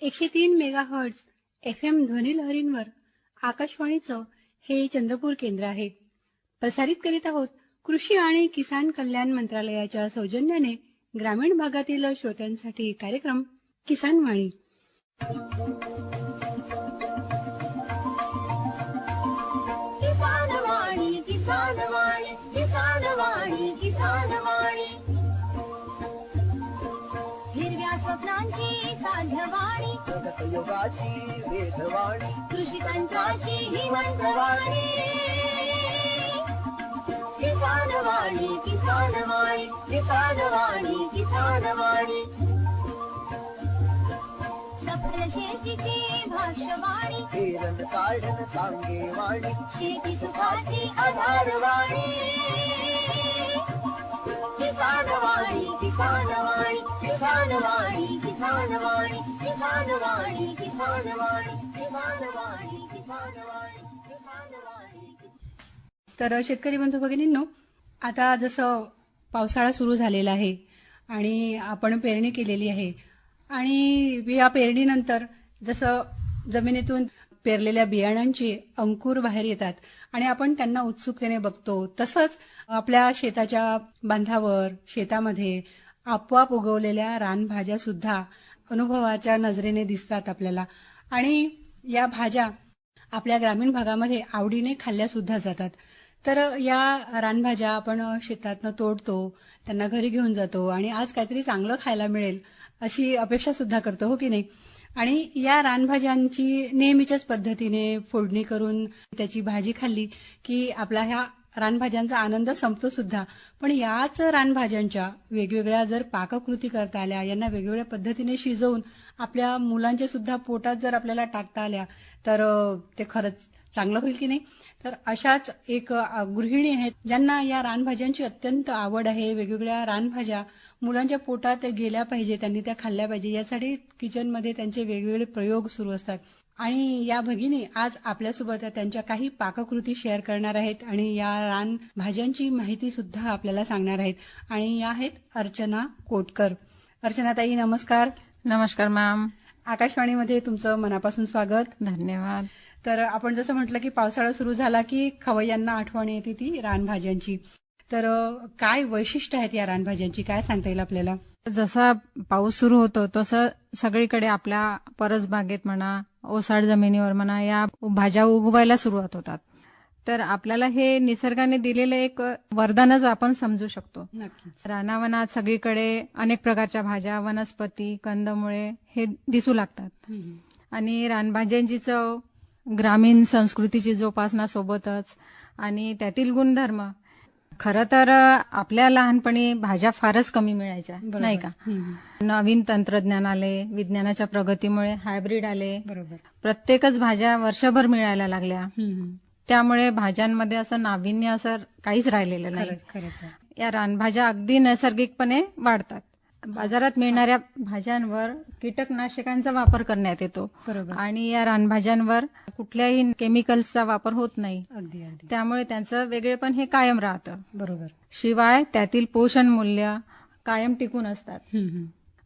103 megahertz FM ध्वनी लहरींवर आकाशवाणीचं हे चंद्रपूर केंद्र आहे. प्रसारित करीत आहोत कृषी आणि किसान कल्याण मंत्रालयाच्या सौजन्याने ग्रामीण भागातील श्रोत्यांसाठी कार्यक्रम किसान वाणी. किसान वाणी, किसान वाणी, किसान वाणी, किसान वाणी. हिरव्या स्वप्नांची साध्यवाणी, योगाची वेधवाणी, कृषी तंत्राची हिमंत वाणी. किसान वाणी, किसान वाणी, किसान वाणी, किसान वाणी. सफल शेतीची भाष्यवाणी, पेरन काढन सांगे वाणी, शेती सुखाची आधारवाणी. किसान वाणी, किसान वाणी, किसान वाणी, किसान वाणी, किसान वाणी, किसान वाणी, किसान वाणी, किसान वाणी, किसान वाणी. तर शेतकरी बंधू भगिनींनो, आता जसं पावसाळा सुरू झालेला आहे आणि आपण पेरणी केलेली आहे आणि या पेरणीनंतर जसं जमिनीतून पेरलेल्या बियाणांची अंकुर बाहेर येतात आणि आपण त्यांना उत्सुकतेने बघतो, तसंच आपल्या शेताच्या बांधावर शेतामध्ये आपोआप उगवलेल्या रानभाज्या सुद्धा अनुभवाच्या नजरेने दिसतात आपल्याला. आणि या भाज्या आपल्या ग्रामीण भागामध्ये आवडीने खाल्ल्या सुद्धा जातात. तर या रानभाज्या आपण शेतातनं तोडतो, त्यांना घरी घेऊन जातो आणि आज काहीतरी चांगलं खायला मिळेल अशी अपेक्षा सुद्धा करतो, हो की नाही. आणि या रानभाज्यांची नेहमीच्याच पद्धतीने फोडणी करून त्याची भाजी खाल्ली की आपला ह्या रानभाज्यांचा आनंद संपतो सुद्धा. पण याच रानभाज्यांच्या वेगवेगळ्या जर पाककृती करता आल्या, यांना वेगवेगळ्या पद्धतीने शिजवून आपल्या मुलांच्या सुद्धा पोटात जर आपल्याला टाकता आल्या तर ते खरंच चांगलं होईल की नाही. तर अशाच एक गृहिणी आहेत ज्यांना या रानभाज्यांची अत्यंत आवड आहे. वेगवेगळ्या रानभाज्या मुलांच्या पोटात गेल्या पाहिजे, त्यांनी त्या खाल्ल्या पाहिजे, यासाठी किचनमध्ये त्यांचे वेगवेगळे प्रयोग सुरू असतात. आणि या भगिनी आज आपल्यासोबत त्यांच्या काही पाककृती शेअर करणार आहेत आणि या रानभाज्यांची माहिती सुद्धा आपल्याला सांगणार आहेत. आणि या आहेत अर्चना कोटकर. अर्चना ताई, नमस्कार. नमस्कार मॅम. आकाशवाणीमध्ये तुमचं मनापासून स्वागत. धन्यवाद. तर आपण जसं म्हटलं की पावसाळा सुरू झाला की खवय्यांना आठवण येते ती रानभाज्यांची. तर काय वैशिष्ट्य आहेत या रानभाज्यांची, काय सांगता येईल आपल्याला? जसा पाऊस सुरू होतो तसं सगळीकडे आपल्या परसबागेत म्हणा, ओसाड जमिनीवर म्हणा, या भाज्या उगवायला सुरुवात होतात. तर आपल्याला हे निसर्गाने दिलेलं एक वरदानच आपण समजू शकतो. नक्कीच. रानावनात सगळीकडे अनेक प्रकारच्या भाज्या, वनस्पती, कंदमुळे हे दिसू लागतात. आणि रानभाज्यांची चव ग्रामीण संस्कृतीची जोपासना सोबतच आणि त्यातील गुणधर्म. खरं तर आपल्या लहानपणी भाज्या फारच कमी मिळायच्या, नाही का. नवीन तंत्रज्ञान आले, विज्ञानाच्या प्रगतीमुळे हायब्रिड आले, बरोबर. प्रत्येकच भाज्या वर्षभर मिळायला लागल्या. त्यामुळे भाज्यांमध्ये असं नाविन्य असं काहीच राहिलेलं नाही. खरंच. या रानभाज्या अगदी नैसर्गिकपणे वाढतात. बाजारात मिळणाऱ्या भाज्यांवर कीटकनाशकांचा वापर करण्यात येतो. बरोबर. आणि या रानभाज्यांवर कुठल्याही केमिकल्सचा वापर होत नाही. अगदी. त्यामुळे त्यांचं वेगळेपण हे कायम राहतं. बरोबर. शिवाय त्यातील पोषण मूल्य कायम टिकून असतात.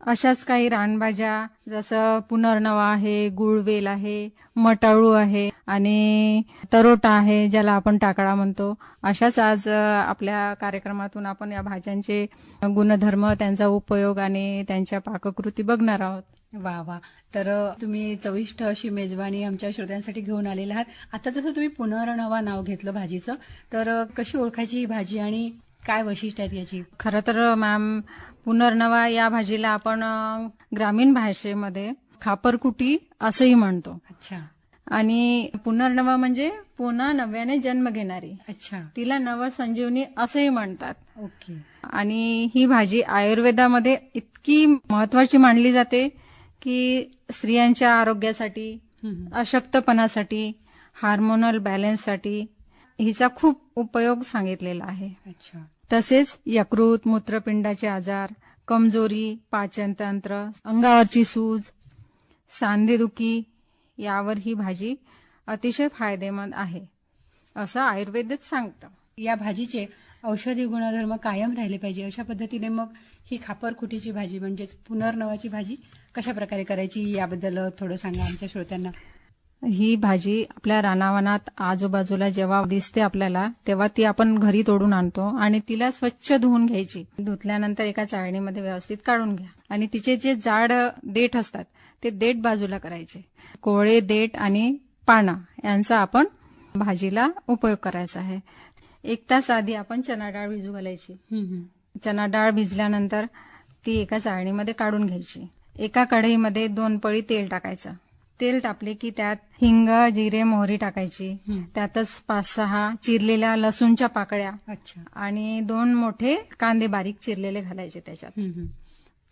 अशाच काही रानभाज्या जसं पुनर्नवा आहे, गुळवेल आहे, मटाळू आहे आणि तरोटा आहे, ज्याला आपण टाकळा म्हणतो. अशाच आज आपल्या कार्यक्रमातून आपण या भाज्यांचे गुणधर्म, त्यांचा उपयोग आणि त्यांच्या पाककृती बघणार आहोत. वा वा. तर तुम्ही चविष्ट अशी मेजवानी आमच्या श्रोत्यांसाठी घेऊन आलेला आहात. आता जसं तुम्ही पुनर्नवा नाव घेतलं भाजीचं, तर कशी ओळखायची ही भाजी आणि काय वैशिष्ट्य आहेत याची? खरं तर मॅम, पुनर्नवा या भाजीला आपण ग्रामीण भाषेमध्ये खापरकुटी असंही म्हणतो. अच्छा. आणि पुनर्नवा म्हणजे पुन्हा नव्याने जन्म घेणारी. अच्छा. तिला नवसंजीवनी असंही म्हणतात. ओके. आणि ही भाजी आयुर्वेदामध्ये इतकी महत्वाची मानली जाते की स्त्रियांच्या आरोग्यासाठी, अशक्तपणासाठी, हार्मोनल बॅलन्ससाठी हिचा खूप उपयोग सांगितलेला आहे. अच्छा. तसेच यकृत, मूत्रपिंडाचे आजार, कमजोरी, पाचनतंत्र, अंगावरची सूज, सांधेदुखी यावर ही भाजी अतिशय फायदेमंद आहे असं आयुर्वेदच सांगतं. या भाजीचे औषधी गुणधर्म कायम राहिले पाहिजे अशा पद्धतीने मग ही खापरकुटीची भाजी म्हणजेच पुनर्नवाची भाजी कशा प्रकारे करायची याबद्दल थोडं सांगा आमच्या श्रोत्यांना. ही भाजी आपल्या रानावनात आजूबाजूला जेव्हा दिसते आपल्याला तेव्हा ती आपण घरी तोडून आणतो आणि तिला स्वच्छ धुवून घ्यायची. धुतल्यानंतर एका चाळणीमध्ये व्यवस्थित काढून घ्या आणि तिचे जे जाड देठ असतात ते देठ बाजूला करायचे. कोवळे देठ आणि पानं यांचा आपण भाजीला उपयोग करायचा आहे. 1 तास आधी आपण चणा डाळ भिजू घालायची. चणा डाळ भिजल्यानंतर ती एका चाळणीमध्ये काढून घ्यायची. एका कढईमध्ये 2 पळी तेल टाकायचं. तेल तापले की त्यात हिंग, जिरे, मोहरी टाकायची. त्यातच 5-6 चिरलेल्या लसूणच्या पाकळ्या अच्छा. आणि 2 मोठे कांदे बारीक चिरलेले घालायचे त्याच्यात.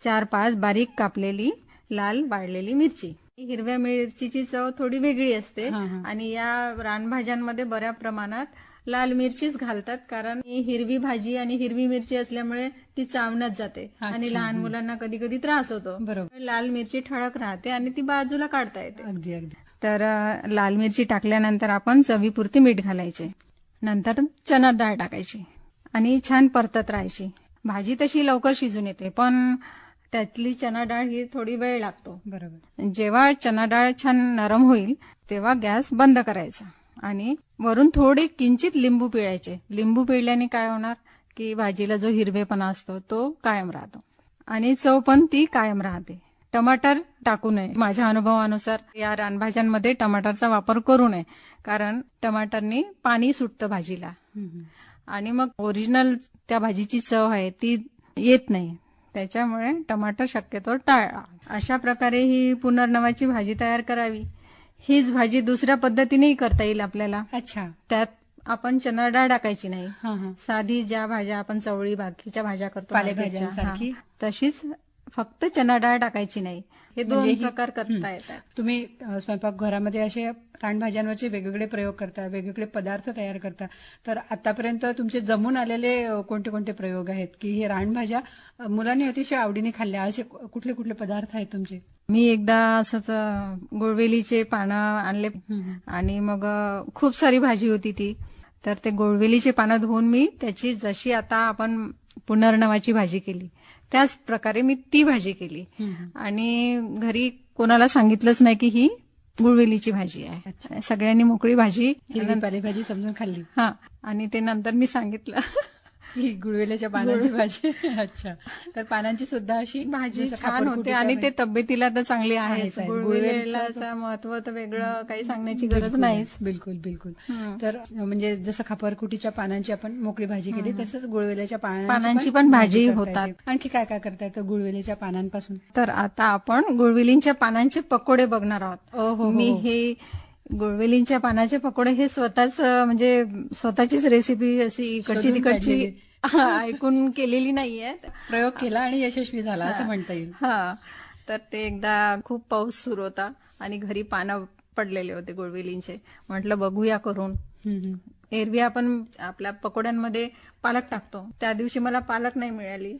4-5 बारीक कापलेली लाल वाळलेली मिरची. हिरव्या मिरचीची चव थोडी वेगळी असते आणि या रानभाज्यांमध्ये बऱ्या प्रमाणात लाल मिरचीच घालतात, कारण ही हिरवी भाजी आणि हिरवी मिरची असल्यामुळे ती चावण्यात जाते आणि लहान मुलांना कधी कधी त्रास होतो. बरोबर. लाल मिरची ठळक राहते आणि ती बाजूला काढता येते. अगदी अगदी. तर लाल मिरची टाकल्यानंतर आपण चवीपुरती मीठ घालायचे. नंतर चणा डाळ टाकायची आणि छान परतत राहायची. भाजी तशी लवकर शिजून येते, पण त्यातली चणा डाळ ही थोडी वेळ लागतो. बरोबर. जेव्हा चणा डाळ छान नरम होईल तेव्हा गॅस बंद करायचा आणि वरून थोडे किंचित लिंबू पिळायचे. लिंबू पिळल्याने काय होणार की भाजीला जो हिरवेपणा असतो तो कायम राहतो आणि चव पण ती कायम राहते. टमाटर टाकू नये. माझ्या अनुभवानुसार या रानभाज्यांमध्ये टमाटरचा वापर करू नये, कारण टमाटरने पाणी सुटतं भाजीला आणि मग ओरिजिनल त्या भाजीची चव आहे ती येत नाही. त्याच्यामुळे टमाटर शक्यतो टाळा. अशा प्रकारे ही पुनर्नवाची भाजी तयार करावी. हीच भाजी दुसऱ्या पद्धतीनेही करता येईल आपल्याला. अच्छा. त्यात आपण चणा डाळ टाकायची नाही. हा हा. साधी ज्या भाज्या आपण चवळी बाकीच्या भाज्या करतो पालेभाज्यांसारखी. भाज्याच्या, तशीच फक्त चणा डाळ टाकायची नाही. हे 2 प्रकार करता येतात. तुम्ही स्वयंपाकघरामध्ये असे रानभाज्यांवरचे वेगवेगळे प्रयोग करता, वेगवेगळे पदार्थ तयार करता. तर आतापर्यंत तुमचे जमून आलेले कोणते कोणते प्रयोग आहेत की हे रानभाज्या मुलांनी अतिशय आवडीने खाल्ल्या, असे कुठले कुठले पदार्थ आहेत तुमचे? मी एकदा असंच गुळवेलीचे पानं आणले आणि मग खूप सारी भाजी होती ती. तर ते गुळवेलीचे पानं धुवून मी त्याची जशी आता आपण पुनर्नवाची भाजी केली त्याच प्रकारे मी ती भाजी केली आणि घरी कोणाला सांगितलंच नाही की ही गुळवेलीची भाजी आहे. सगळ्यांनी मोकळी भाजी हिरवी पालेभाजी समजून खाल्ली. हा आणि ते नंतर मी सांगितलं ही गुळवेल्याच्या पानांची भाजी. अच्छा. तर पानांची सुद्धा अशी भाजी जसं छान होते खापरफुटीच्या आणि ते तब्येतीला तर चांगली आहे. आहेच. गुळवेलीला महत्व तर वेगळं काही सांगण्याची गरज नाहीच. बिलकुल बिलकुल. तर म्हणजे जसं खापरकुटीच्या पानांची आपण मोकळी भाजी केली तसंच गुळवेल्याच्या पानांची पण भाजी करता होतात. येते. आणखी काय काय करता येतं गुळवेल्याच्या पानांपासून? तर आता आपण गुळवेलींच्या पानांचे पकोडे बघणार आहोत. मी हे गुळवेलींच्या पानाचे पकोडे हे स्वतःच म्हणजे स्वतःचीच रेसिपी अशी इकडची तिकडची ऐकून केलेली नाहीये. प्रयोग केला आणि यशस्वी झाला असं म्हणता येईल. हा. तर ते एकदा खूप पाऊस सुरू होता आणि घरी पानं पडलेले होते गुळवेलींचे. म्हटलं बघूया करून. एरवी आपण आपल्या पकोड्यांमध्ये पालक टाकतो. त्या दिवशी मला पालक नाही मिळाली,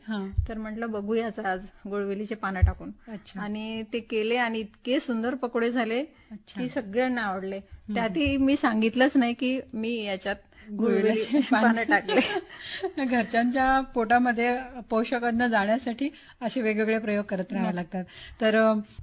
तर म्हटलं बघूयाच आज गुळवेलीचे पानं टाकून. आणि ते केले आणि इतके सुंदर पकोडे झाले की सगळ्यांना आवडले. त्यातही मी सांगितलंच नाही की मी याच्यात गुळवेलीचे पानं टाकले. घरच्यांच्या पोटामध्ये पोषक अन्न जाण्यासाठी असे वेगवेगळे प्रयोग करत राहावे लागतात. तर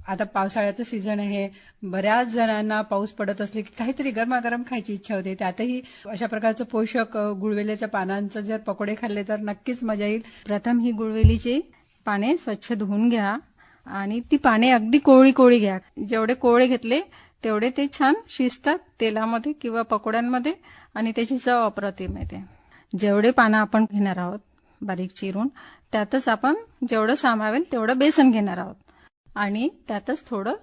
आता पावसाळ्याचं सीझन आहे, बऱ्याच जणांना पाऊस पडत असले की काहीतरी गरमागरम खायची इच्छा होते. त्यातही अशा प्रकारचं पोषक गुळवेल्याच्या पानांचं जर पकोडे खाल्ले तर नक्कीच मजा येईल. प्रथम ही गुळवेलीची पाने स्वच्छ धुवून घ्या आणि ती पाने अगदी कोवळी कोवळी घ्या. जेवढे कोवळे घेतले तेवढे ते छान शिजतात तेलामध्ये किंवा पकोड्यांमध्ये आणि त्याची चव अप्रतिम येते. जेवढे पानं आपण घेणार आहोत बारीक चिरून त्यातच आपण जेवढं सामावेल तेवढं बेसन घेणार आहोत आणि त्यातच थोडं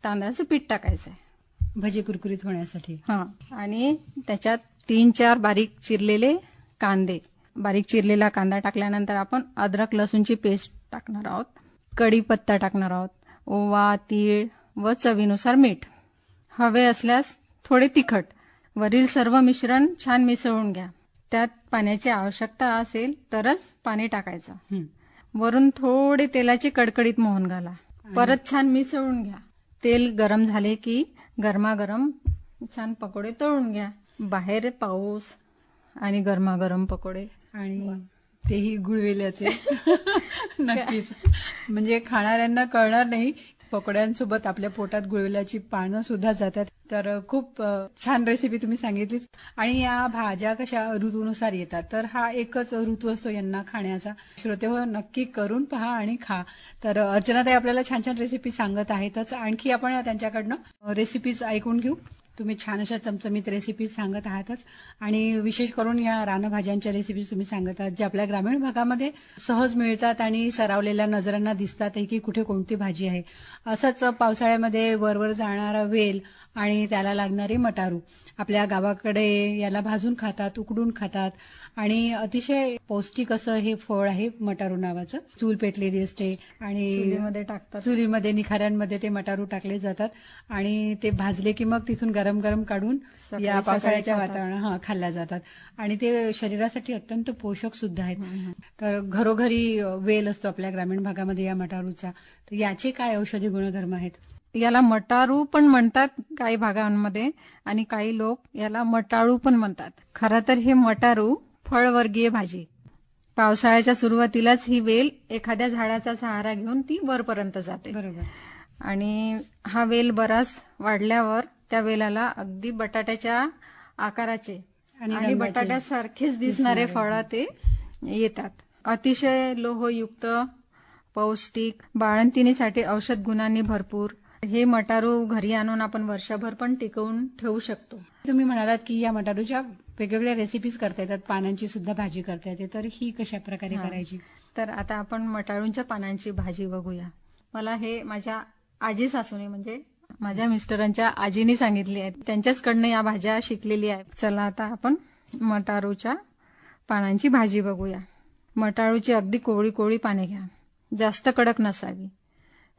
तांदळाचं पीठ टाकायचं आहे भजी कुरकुरीत होण्यासाठी. हा. आणि त्याच्यात 3-4 बारीक चिरलेले कांदे. बारीक चिरलेला कांदा टाकल्यानंतर आपण अद्रक लसूणची पेस्ट टाकणार आहोत. कढीपत्ता टाकणार आहोत. ओवा, तीळ व चवीनुसार मीठ. हवे असल्यास थोडे तिखट. वरील सर्व मिश्रण छान मिसळून घ्या. त्यात पाण्याची आवश्यकता असेल तरच पाणी टाकायचं. वरून थोडे तेलाचे कडकडीत मोहन घाला. परत छान मिसळून घ्या. तेल गरम झाले की गरमागरम छान पकोडे तळून घ्या. बाहेर पाऊस आणि गरमागरम पकोडे आणि तेही गुळवेल्याचे. नक्कीच. म्हणजे खाणाऱ्यांना कळणार नाही पकोड्यांसोबत आपल्या पोटात गुळवेलाची पानं सुद्धा जातात. तर खूप छान रेसिपी तुम्ही सांगितलीच. आणि या भाज्या कशा ऋतूनुसार येतात, तर हा एकच ऋतू असतो यांना खाण्याचा. श्रोते हो, नक्की करून पहा आणि खा. तर अर्चनाताई आपल्याला छान छान रेसिपी सांगत आहेतच. आणखी आपण त्यांच्याकडनं रेसिपीज ऐकून घेऊ. तुम्ही छान अशा चमचमीत रेसिपी सांगत आहातच. आणि विशेष करून या रानभाज्यांच्या रेसिपी तुम्ही सांगत आहात, ज्या आपल्या ग्रामीण भागामध्ये सहज मिळतात आणि सरावलेल्या नजरांना दिसतात की कुठे कोणती भाजी आहे. असंच पावसाळ्यामध्ये वरवर जाणारा वेल आणि त्याला लागणारी मटारू. आपल्या गावाकडे याला भाजून खातात, उकडून खातात आणि अतिशय पौष्टिक असं हे फळ आहे मटारू नावाचं. चूल पेटलेली असते आणि चुलीमध्ये टाकतात. चुलीमध्ये निखाऱ्यांमध्ये ते मटारू टाकले जातात आणि ते भाजले की मग तिथून गरम गरम काढून सकाळी या पावसाळ्याच्या खातात. वातावरणात खाल्ल्या जातात. आणि ते शरीरासाठी अत्यंत पोषक सुद्धा आहेत. तर घरोघरी वेल असतो आपल्या ग्रामीण भागामध्ये या मटारूचा. तर याचे काय औषधी गुणधर्म आहेत? याला मटारू पण म्हणतात काही भागांमध्ये आणि काही लोक याला मटाळू पण म्हणतात. खरं तर हे मटारू फळवर्गीय भाजी. पावसाळ्याच्या सुरुवातीलाच ही वेल एखाद्या झाडाचा सहारा घेऊन ती वरपर्यंत जाते. बरोबर. आणि हा वेल बराच वाढल्यावर त्या वेलाला अगदी बटाट्याच्या आकाराचे आणि रंगाचे बटाट्यासारखेच दिसणारे फळं ते येतात. अतिशय लोहयुक्त, पौष्टिक, बाळंतिणीसाठी औषध गुणांनी भरपूर. हे मटारू घरी आणून आपण वर्षभर पण टिकवून ठेवू शकतो. तुम्ही म्हणालात की या मटारूच्या वेगवेगळ्या रेसिपीज करता येतात, पानांची सुद्धा भाजी करता येते. तर ही कशा प्रकारे करायची? तर आता आपण मटारूंच्या पानांची भाजी बघूया. मला हे माझ्या आजी सासूने म्हणजे माझ्या मिस्टरांच्या आजीनी सांगितली आहे. त्यांच्याचकडनं या भाज्या शिकलेली आहे. चला आता आपण मटारूच्या पानांची भाजी बघूया. मटारूची अगदी कोवळी कोवळी पाने घ्या. जास्त कडक नसावी.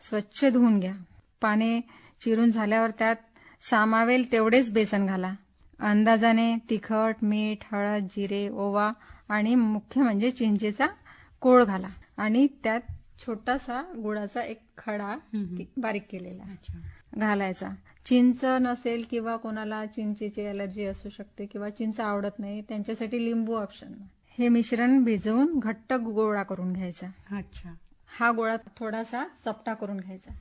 स्वच्छ धुवून घ्या. पाने चिरून झाल्यावर त्यात सामावेल तेवढेच बेसन घाला. अंदाजाने तिखट, मीठ, हळद, जिरे, ओवा आणि मुख्य म्हणजे चिंचेचा कोळ घाला. आणि त्यात छोटासा गुळाचा एक खडा बारीक केलेला घालायचा. चिंच नसेल किंवा कोणाला चिंचेची अलर्जी असू शकते किंवा चिंच आवडत नाही, त्यांच्यासाठी लिंबू ऑप्शन. हे मिश्रण भिजवून घट्ट गोळा करून घ्यायचा. अच्छा. हा गोळा थोडासा चपटा करून घ्यायचा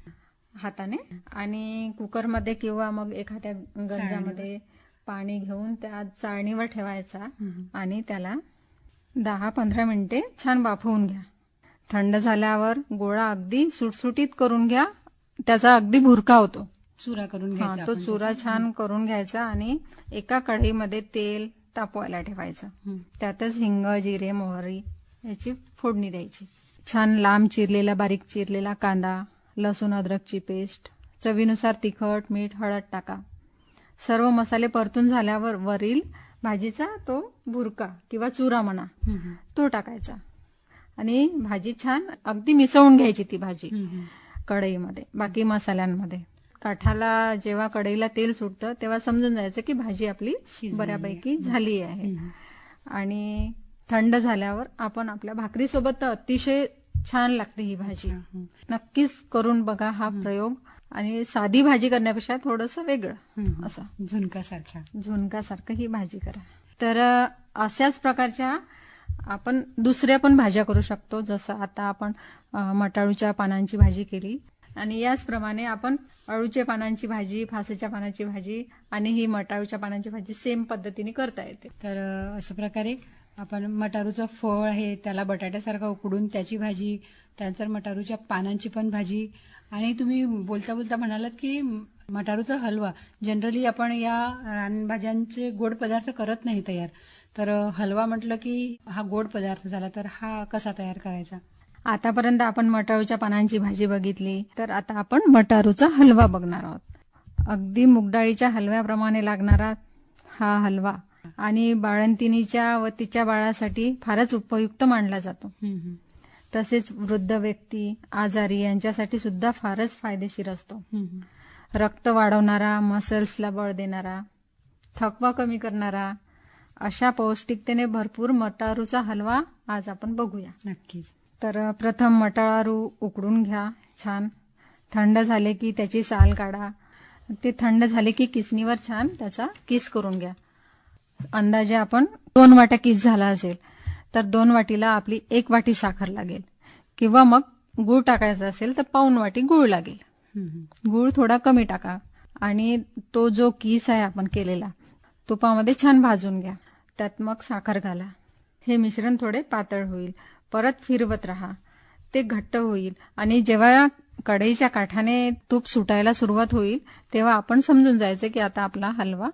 हाताने आणि कुकरमध्ये किंवा मग एखाद्या गंजामध्ये पाणी घेऊन त्या चाळणीवर ठेवायचा आणि त्याला 10-15 मिनिटे छान वाफवून घ्या. थंड झाल्यावर गोळा अगदी सुटसुटीत करून घ्या. त्याचा अगदी भुरका होतो. चुरा करून घ्यायचा. तो चुरा छान करून घ्यायचा आणि एका कढईमध्ये तेल तापवायला ठेवायचं. त्यातच हिंग, जिरे, मोहरी याची फोडणी द्यायची. छान लांब चिरलेला, बारीक चिरलेला कांदा, लसूण अद्रकची पेस्ट, चवीनुसार तिखट, मीठ, हळद टाका. सर्व मसाले परतून झाल्यावर वरील भाजीचा तो भुरका किंवा चुरा म्हणा तो टाकायचा आणि भाजी छान अगदी मिसळून घ्यायची ती भाजी कढईमध्ये बाकी मसाल्यांमध्ये. काठाला जेव्हा कढईला तेल सुटतं तेव्हा समजून जायचं की भाजी आपली बऱ्यापैकी झाली आहे. आणि थंड झाल्यावर आपण आपल्या भाकरीसोबत तर अतिशय छान लागते ही भाजी. नक्कीच करून बघा हा प्रयोग. आणि साधी भाजी करण्यापेक्षा थोडंसं वेगळं असं झुणकासारखं ही भाजी करा. तर अशाच प्रकारच्या आपण दुसऱ्या पण भाज्या करू शकतो. जसं आता आपण मटाळूच्या पानांची भाजी केली आणि याचप्रमाणे आपण अळूच्या पानांची भाजी, फासाच्या पानाची भाजी आणि ही मटाळूच्या पानांची भाजी सेम पद्धतीने करता येते. तर अशा प्रकारे आपण मटारूचं फळ आहे त्याला बटाट्यासारखं उकडून त्याची भाजी, त्यानंतर मटारूच्या पानांची पण भाजी. आणि तुम्ही बोलता बोलता म्हणालात की मटारूचा हलवा. जनरली आपण या रानभाज्यांचे गोड पदार्थ करत नाही तयार. तर हलवा म्हटलं की हा गोड पदार्थ झाला. तर हा कसा तयार करायचा? आतापर्यंत आपण मटारूच्या पानांची भाजी बघितली, तर आता आपण मटारूचा हलवा बघणार आहोत. अगदी मुगडाळीच्या हलव्याप्रमाणे लागणारा हा हलवा आणि बाळंतिणीच्या व तिच्या बाळासाठी फारच उपयुक्त मानला जातो. तसेच वृद्ध व्यक्ती, आजारी यांच्यासाठी सुद्धा फारच फायदेशीर असतो. रक्त वाढवणारा, मसल्सला बळ देणारा, थकवा कमी करणारा अशा पौष्टिकतेने भरपूर मटारूचा हलवा आज आपण बघूया. नक्कीच. तर प्रथम मटारू उकडून घ्या छान. थंड झाले की त्याची साल काढा. ते थंड झाले की किसणीवर छान त्याचा किस करून घ्या. अंदाजे आपण 2 वाट्या किस झाला असेल तर 2 वाटीला आपली 1 वाटी साखर लागेल किंवा मग गूळ टाकायचा असेल तर 1/2 वाटी गूळ लागेल. गूळ थोडा कमी टाका आणि तो जो किस आहे आपण केलेला तुपामध्ये छान भाजून घ्या. त्यात मग साखर घाला. हे मिश्रण थोडे पातळ होईल. परत फिरवत राहा. ते घट्ट होईल आणि जेव्हा कढईच्या काठाने तूप सुटायला सुरुवात होईल तेव्हा आपण समजून जायचं की आता आपला हलवा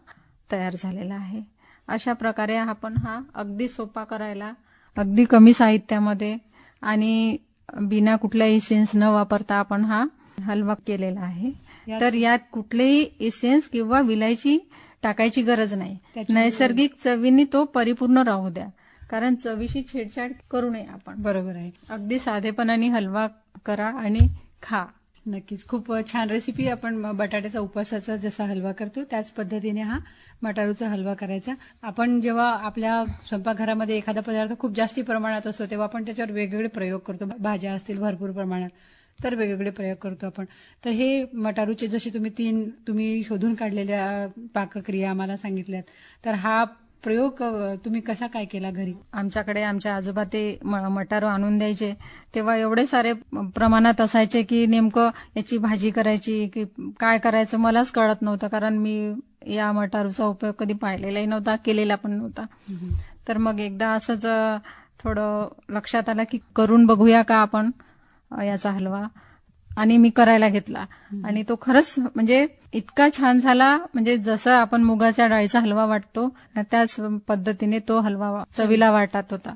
तयार झालेला आहे. अशा प्रकारे आपण हा अगदी सोपा करायला, अगदी कमी साहित्यामध्ये आणि बिना कुठल्या इसेन्स न वापरता आपण हा हलवा केलेला आहे. तर यात कुठलेही इसेन्स किंवा विलायची टाकायची गरज नाही. नैसर्गिक चवीने तो परिपूर्ण राहू द्या, कारण चवीशी छेडछाड करू नये आपण. बरोबर आहे. अगदी साधेपणाने हलवा करा आणि खा. नक्कीच. खूप छान रेसिपी. आपण बटाट्याचा उपवासाचा जसा हलवा करतो त्याच पद्धतीने हा मटारूचा हलवा करायचा. आपण जेव्हा आपल्या स्वयंपाकघरामध्ये एखादा पदार्थ खूप जास्ती प्रमाणात असतो तेव्हा आपण त्याच्यावर वेगवेगळे प्रयोग करतो. भाज्या असतील भरपूर प्रमाणात तर वेगवेगळे प्रयोग करतो आपण. तर हे मटारूचे जसे तुम्ही शोधून काढलेल्या पाकक्रिया आम्हाला सांगितल्यात, तर हा प्रयोग तुम्ही कसा काय केला घरी? आमच्याकडे आमच्या आजोबा ते मटारू आणून द्यायचे तेव्हा एवढे सारे प्रमाणात असायचे की नेमकं याची भाजी करायची की काय करायचं मलाच कळत नव्हतं, कारण मी या मटारूचा उपयोग कधी पाहिलेलाही नव्हता, केलेला पण नव्हता. तर मग एकदा असंच थोडं लक्षात आलं की करून बघूया का आपण याचा हलवा, आणि मी करायला घेतला आणि तो खरंच म्हणजे इतका छान झाला, म्हणजे जसं आपण मुगाच्या डाळीचा हलवा वाटतो त्याच पद्धतीने तो हलवा चवीला वाटत होता.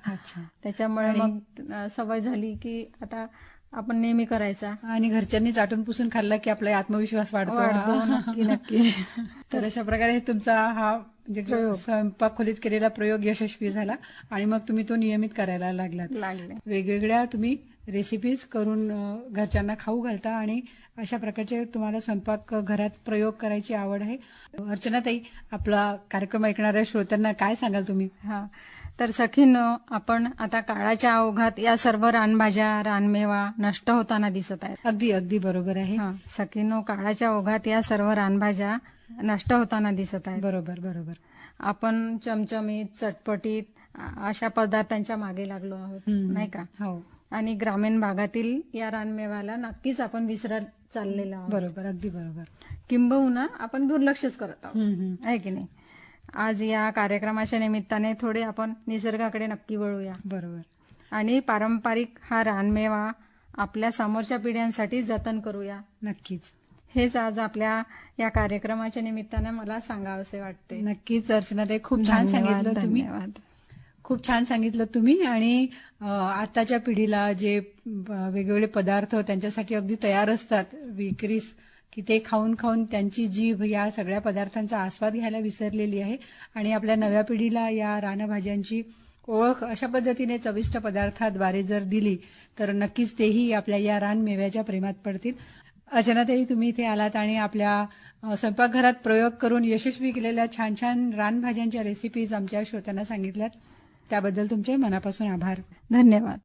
त्याच्यामुळे मग सवय झाली की आता आपण नेहमी करायचा आणि घरच्यांनी चाटून पुसून खाल्ला की आपला आत्मविश्वास वाढतो. नक्की नक्की. तर अशा प्रकारे तुमचा हा म्हणजे स्वयंपाक खोलीत केलेला प्रयोग यशस्वी झाला आणि मग तुम्ही तो नियमित करायला लागले. वेगवेगळ्या तुम्ही रेसिपीज करून घरच्यांना खाऊ घालता आणि अशा प्रकारचे तुम्हाला स्वयंपाक घरात प्रयोग करायची आवड आहे. अर्चनाताई, आपला कार्यक्रम ऐकणाऱ्या श्रोत्यांना काय सांगाल तुम्ही? हा, तर सखींनो, आपण आता काळाच्या ओघात या सर्व रानभाज्या, रानमेवा नष्ट होताना दिसत आहेत. अगदी अगदी बरोबर आहे. सखींनो, काळाच्या ओघात या सर्व रानभाज्या नष्ट होताना दिसत आहेत. बरोबर बरोबर. आपण चमचमीत, चटपटीत अशा पदार्थांच्या मागे लागलो आहोत, नाही का? हो. आणि ग्रामीण भागातील या रानमेव्याला नक्कीच आपण विसरत चाललेलो आहोत. बरोबर, अगदी बरोबर. किंबहुना आपण दुर्लक्षच करत आहोत, आहे की नाही? आज या कार्यक्रमाच्या निमित्ताने थोडे आपण निसर्गाकडे नक्की वळूया. बरोबर. आणि पारंपरिक हा रानमेवा आपल्या समोरच्या पिढ्यांसाठी जतन करूया. नक्कीच. हेच आज आपल्या या कार्यक्रमाच्या निमित्ताने मला सांगावंसे वाटते. नक्कीच अर्चनाताई, खूप छान सांगितलं तुम्ही. खूप छान सांगितलं तुम्ही. आणि आताच्या पिढीला जे वेगवेगळे पदार्थ त्यांच्यासाठी अगदी तयार असतात विक्रीस, की ते खाऊन खाऊन त्यांची जीभ या सगळ्या पदार्थांचा आस्वाद घ्यायला विसरलेली आहे. आणि आपल्या नव्या पिढीला या रानभाज्यांची ओळख अशा पद्धतीने चविष्ट पदार्थाद्वारे जर दिली तर नक्कीच तेही आपल्या या रानमेव्याच्या प्रेमात पडतील. अर्चनाताई, तुम्ही इथे आलात आणि आपल्या स्वयंपाकघरात प्रयोग करून यशस्वी केलेल्या छान छान रानभाज्यांच्या रेसिपीज आमच्या श्रोत्यांना सांगितल्यात, त्याबद्दल तुमचे मनापासून आभार. धन्यवाद.